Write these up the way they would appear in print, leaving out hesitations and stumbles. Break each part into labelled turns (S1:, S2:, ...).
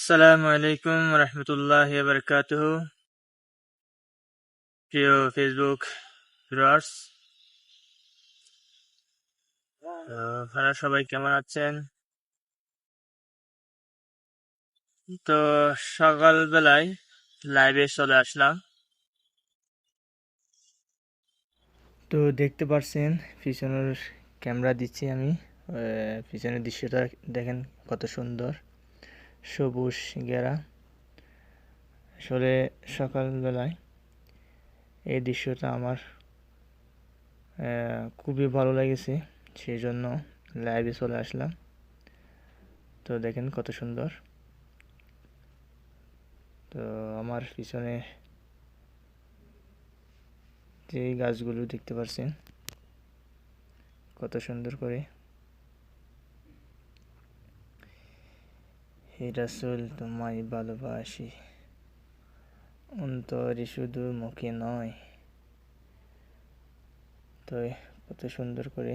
S1: আসসালামু আলাইকুম রহমতুল্লাহ বারকাতুহ। প্রিয় ফেসবুক ভিউয়ার্স, আপনারা সবাই কেমন আছেন? তো সকালবেলায় লাইভে চলে আসলাম। তো দেখতে পাচ্ছেন পিছনের ক্যামেরা দিচ্ছি আমি। পিছনের দৃশ্যটা দেখেন কত সুন্দর, সবুজ ঘেরা। আসলে সকালবেলায় এই দৃশ্যটা আমার খুবই ভালো লেগেছে, সেই জন্য লাইভে চলে আসলাম। তো দেখেন কত সুন্দর। তো আমার পিছনে যে গাছগুলো দেখতে পাচ্ছেন কত সুন্দর করে। হে রাসূল তোমায় ভালোবাসি, অন্তরে শুধু মুখে নয়। তো কত সুন্দর করে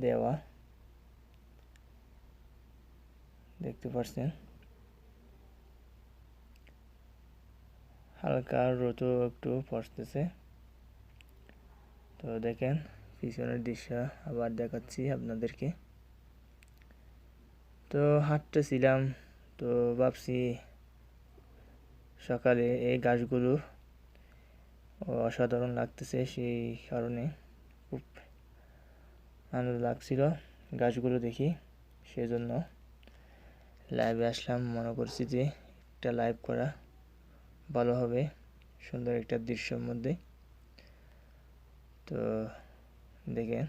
S1: দেওয়া দেখতে পাচ্ছেন। হালকা রোদও একটু পড়তেছে। তো দেখেন পিছনের দৃশ্য আবার দেখাচ্ছি আপনাদেরকে। তো হাঁটতেছিলাম, তো ভাবছি সকালে এই গাছগুলো অসাধারণ লাগতেছে, সেই কারণে খুব আনন্দ লাগছিল গাছগুলো দেখি, সেজন্য লাইভে আসলাম। মনে করছি যে একটা লাইভ করা ভালো হবে সুন্দর একটা দৃশ্যের মধ্যে। তো দেখেন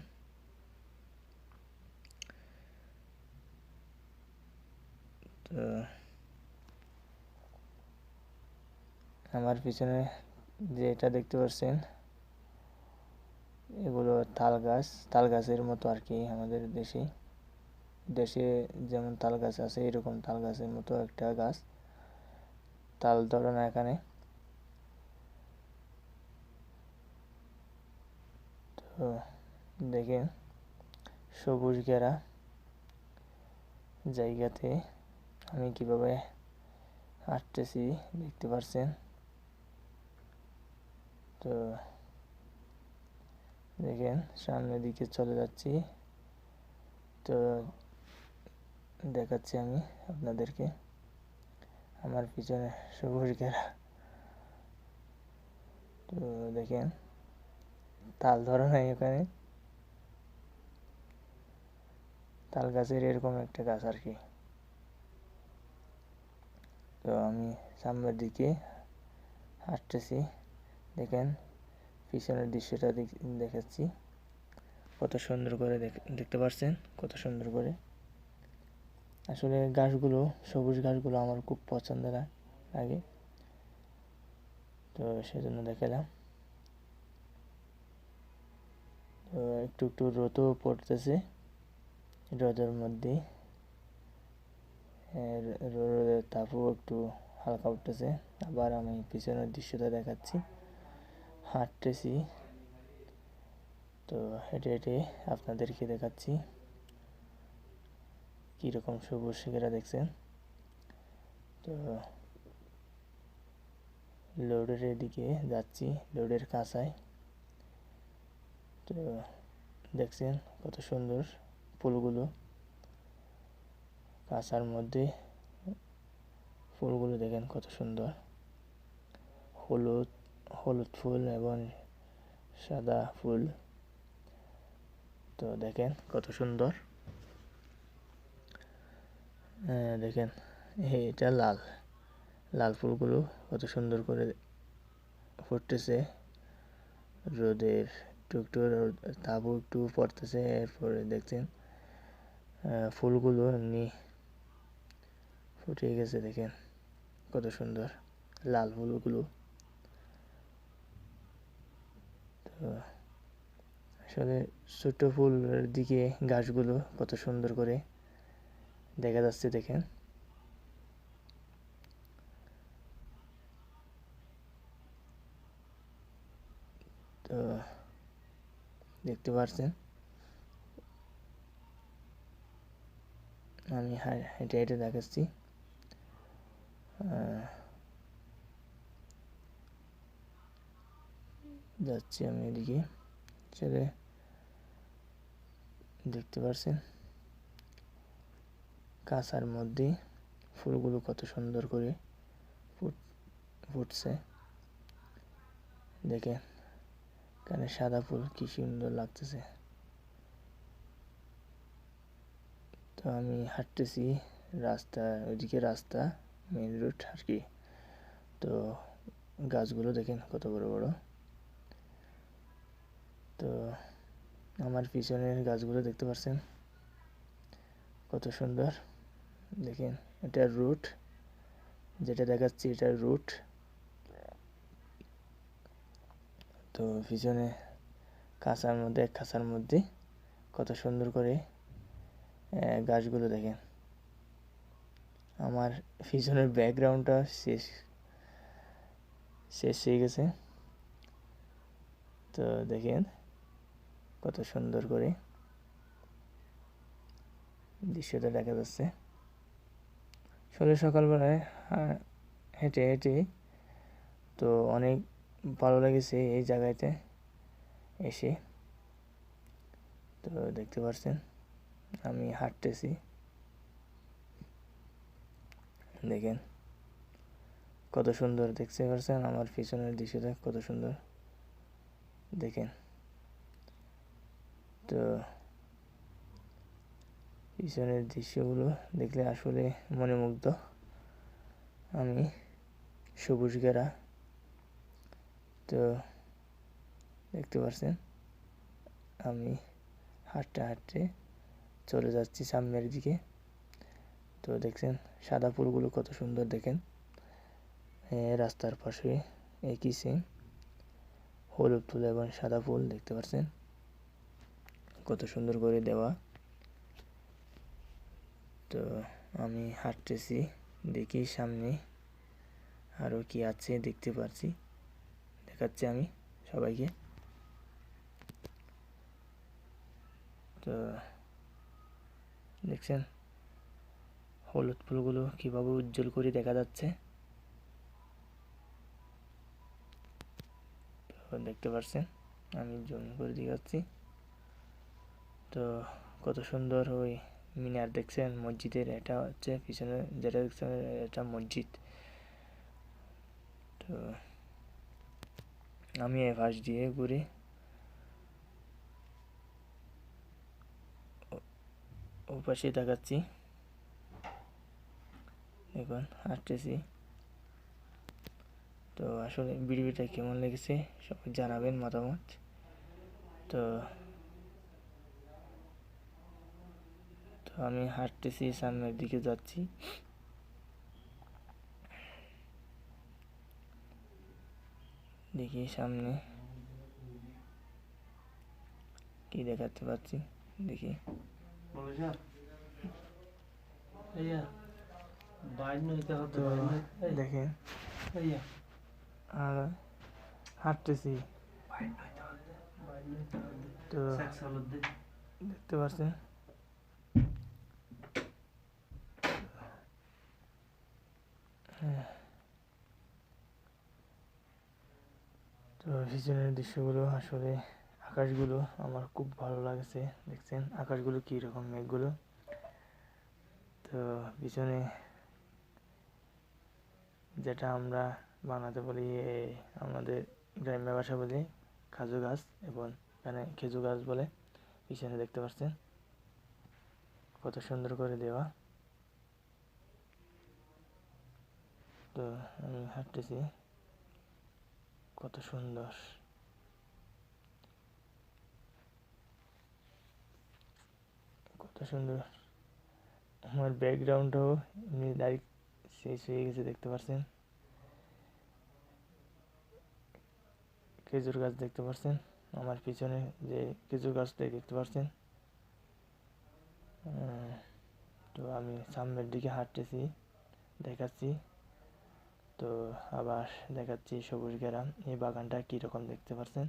S1: তো আমার পিছনে যেটা দেখতে পাচ্ছেন এগুলো তাল গাছের মতো আর কি। আমাদের দেশে যেমন তাল গাছ আছে, এরকম তাল গাছের মতো একটা গাছ। তাল ধরে না এখানে। তো দেখেন সবুজ ঘেরা জায়গাতে আমি কিভাবে হাঁটতেছি দেখতে পাচ্ছেন। তো দেখেন সামনের দিকে চলে যাচ্ছি। তো দেখাচ্ছি আমি আপনাদেরকে আমার পিছনে সবুজ ঘেরা। তো দেখেন তাল ধরে নাই ওখানে, তাল গাছের এরকম একটা গাছ আর কি। তো আমি সামনের দিকে হাঁটতেছি, দেখেন পিছনের দৃশ্যটা দেখাচ্ছি কত সুন্দর করে দেখতে পাচ্ছেন কত সুন্দর করে। আসলে গাছগুলো, সবুজ গাছগুলো আমার খুব পছন্দের লাগে, তো সেজন্য দেখালাম। তো একটু একটু রোদও পড়তেছে, রোদের মধ্যে রোদের তাপও একটু হালকা উঠতেছে। আবার আমি পিছনের দৃশ্যটা দেখাচ্ছি, হাঁটতেছি। তো হেঁটে হেঁটে আপনাদেরকে দেখাচ্ছি কীরকম সবুজ শিখেরা দেখছেন। তো লোডের এদিকে যাচ্ছি, লোডের কাঁচায়। তো দেখছেন কত সুন্দর ফুলগুলো, কাঁচার মধ্যে ফুলগুলো দেখেন কত সুন্দর, হলুদ হলুদ ফুল এবং সাদা ফুল। তো দেখেন কত সুন্দর। দেখেন এটা লাল লাল ফুলগুলো কত সুন্দর করে ফুটতেছে। রোদের একটু তাপও একটু পড়তেছে। এরপরে দেখছেন ফুলগুলো এমনি ফুটে গেছে, দেখেন কত সুন্দর লাল ফুলগুলো। তো আসলে ছোট ফুলের দিকে গাছগুলো কত সুন্দর করে দেখা যাচ্ছে, দেখেন। তো দেখতে পাচ্ছেন আমি হেঁটে হেঁটে দেখাচ্ছি। যাচ্ছি আমি এদিকে চলে, দেখতে পাচ্ছেন কাঁচার মধ্যে ফুলগুলো কত সুন্দর করে ফুটছে। দেখেন এখানে সাদা ফুল কি সুন্দর লাগতেছে। তো আমি হাঁটতেছি রাস্তা, ওইদিকে রাস্তা, মেন রোড আর কি। তো গাছগুলো দেখেন কত বড় বড়। তো আমার পিছনের গাছগুলো দেখতে পাচ্ছেন কত সুন্দর। দেখেন এটা রুট, যেটা দেখাচ্ছি এটা রুট। তো পিছনে খাঁচার মধ্যে কত সুন্দর করে গাছগুলো দেখেন। আমার পিছনের ব্যাকগ্রাউন্ডটা শেষ হয়ে গেছে। তো দেখেন কত সুন্দর করে দৃশ্যটা দেখা যাচ্ছে। সকালবেলায় হেঁটে হেঁটে তো অনেক ভালো লেগেছে এই জায়গাতে এসে। তো দেখতে পাচ্ছেন আমি হাঁটতেছি, দেখেন কত সুন্দর। দেখতে পাচ্ছেন আমার পিছনের দৃশ্যটা কত সুন্দর দেখেন। তো পিছনের দৃশ্যগুলো দেখলে আসলে মনে মুগ্ধ। আমি সবুজ ঘেরা। তো দেখতে পাচ্ছেন আমি হাঁটতে হাঁটতে চলে যাচ্ছি সামনের দিকে। তো দেখছেন সাদা ফুলগুলো কত সুন্দর দেখেন। রাস্তার পাশে একই সেম হলুদ ফুল এবং সাদা ফুল দেখতে পাচ্ছেন কত সুন্দর করে দেওয়া। তো আমি হাঁটতেছি, দেখি সামনে আরও কি আছে দেখতে পাচ্ছি, দেখাচ্ছি আমি সবাইকে। তো দেখছেন হলুদ ফুলগুলো কীভাবে উজ্জ্বল করে দেখা যাচ্ছে। তো দেখতে পাচ্ছেন আমি জুম করে দেখাচ্ছি। তো কত সুন্দর ওই মিনার দেখছেন মসজিদের। এটা হচ্ছে পিছনে যেটা দেখছেন এটা মসজিদ। তো আমি এ পাশ দিয়ে ঘুরে ও পাশে দেখাচ্ছি। এখন হাঁটতেছি। তো আসলে ভিডিওটা কেমন লেগেছে সবাই জানাবেন মতামত। তো আমি হাঁটতেছি, সামনের দিকে যাচ্ছি। দেখি সামনে কি দেখাতে পাচ্ছি, দেখি। দেখেন আর হাঁটতেছি। তো দেখতে পাচ্ছেন তো পিছনের দৃশ্যগুলো আসলে আকাশগুলো আমার খুব ভালো লাগছে। দেখছেন আকাশগুলো কীরকম মেঘগুলো। তো পিছনে যেটা আমরা বাংলাতে বলি, আমাদের গ্রাম্য ভাষা বলি কাজু গাছ, এবং এখানে খেজুর গাছ বলে। পিছনে দেখতে পাচ্ছেন কত সুন্দর করে দেওয়া। তো আমি হাঁটতেছি, কত সুন্দর, কত সুন্দর। আমার ব্যাকগ্রাউন্ডটাও এমনি ডাইরেক্ট শেষ হয়ে গেছে, দেখতে পাচ্ছেন খেজুর গাছ দেখতে পাচ্ছেন আমার পিছনে যে খেজুর গাছটাই দেখতে পাচ্ছেন। তো আমি সামনের দিকে হাঁটতেছি, দেখাচ্ছি। তো আবার দেখাচ্ছি সবুজ ঘেরা এই বাগানটা কীরকম দেখতে পাচ্ছেন।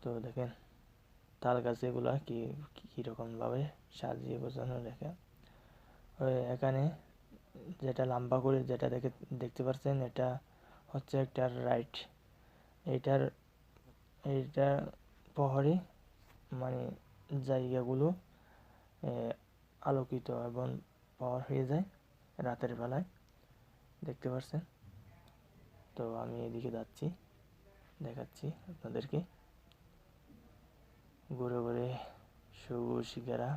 S1: তো দেখেন তাল গাছ এগুলা কীরকমভাবে সাজিয়ে গোছানো রেখে। ওই এখানে যেটা লম্বা করে যেটা দেখতে পাচ্ছেন এটা হচ্ছে একটা রাইড। এইটার এইটার পহরে মানে জায়গাগুলো আলোকিত এবং পাওয়ার হয়ে যায় রাতের বেলায়, দেখতে পাচ্ছেন। তো আমি এদিকে যাচ্ছি, দেখাচ্ছি আপনাদেরকে। ঘুরে ঘুরে সবুজ ঘেরা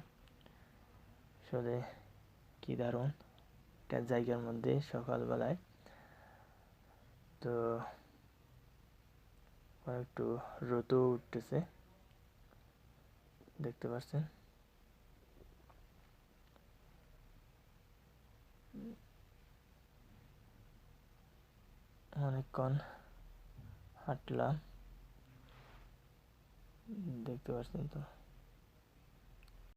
S1: আসলে কি দারুণ একটা জায়গার মধ্যে সকালবেলায়। তো একটু রোদও উঠতেছে, দেখতে পাচ্ছেন। অনেকক্ষণ হাঁটলাম, দেখতে পাচ্ছেন তো।